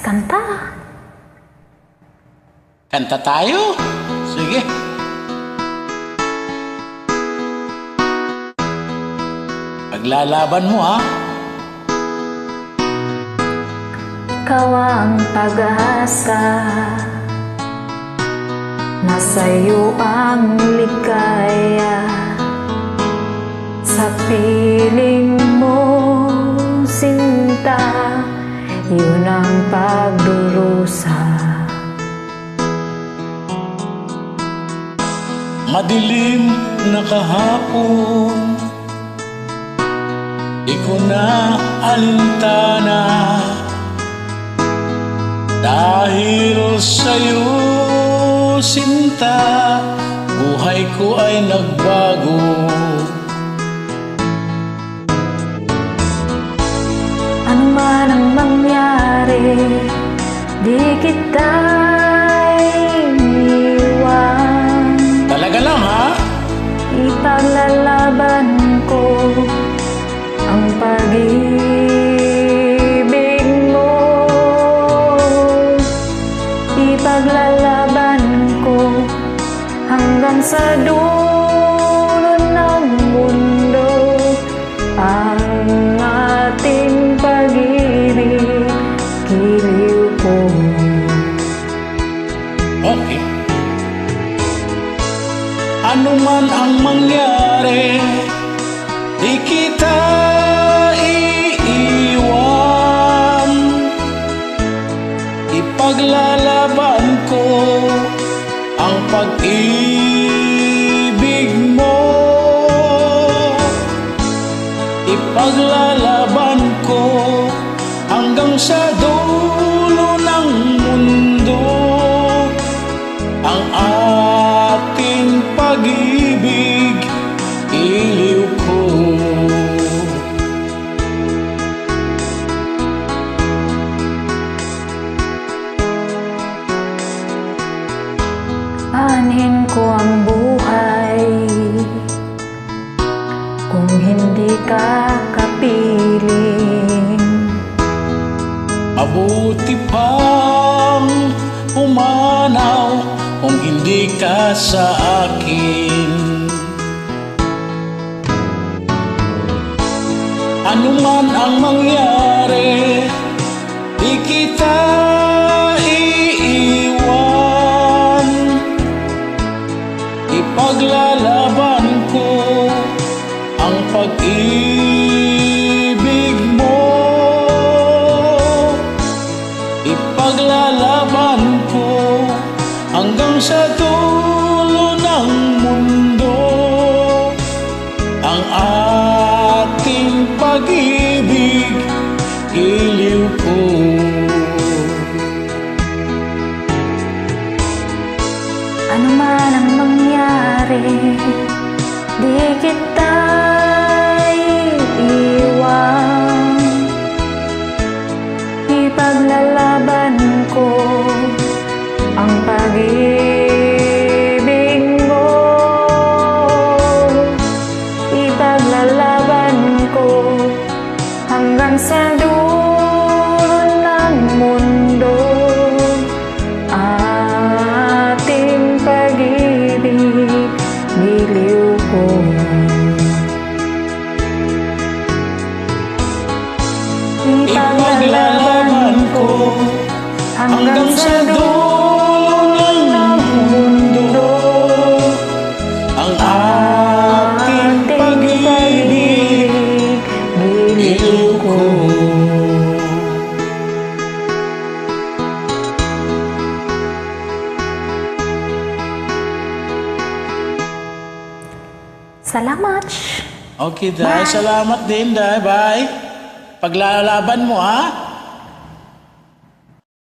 kanta. Kanta tayo? Sige. Paglalaban mo, ha? Ikaw ang pag-asa, nasa'yo ang ligaya. Sa piling mo, sinta, yun ang pagdurusa. Madilim na kahapon, di ko na alintana. Dahil sa'yo, sinta, buhay ko ay nagbago. Ano man ang mangyari, di kita iiwan. Talaga lang, ha? Ipaglalaban ko ang pag-ibig mo. Ipaglalaban ko hanggang sa dulo ng mundo ang ating pag-ibig, giliw ko. Okay. Ano man ang mangyari, di kita iiwan. Ipaglalaban ko ang pag-ibig mo. Ipaglalaban ko hanggang sa dulo ng mundo ang ating pag-ibig, iliw ko. Aanhin ko ang buhay kung hindi ka kapiling. Mabuti pang umanaw kung hindi ka sa akin. Ano man ang mangyari, di kita iiwan. Ipaglalaban ko ang pag-ibig mo. Ipaglalaban ko hanggang sa dulo ng mundo ang ating pag-ibig, iliw ko. Ano man ang mangyari, di kita iiwan. Ipaglalaban ko ang pag-ibig mo. Ipaglalaban ko hanggang sa dulo ng mundo ating pag-ibig, giliw ko. Ipaglalaban ko hanggang sa dulo ng mundo ang ating pag-ibig, iliw ko. Salamat. Okay, Day. Salamat din, Day. Bye. Paglalaban mo, ha?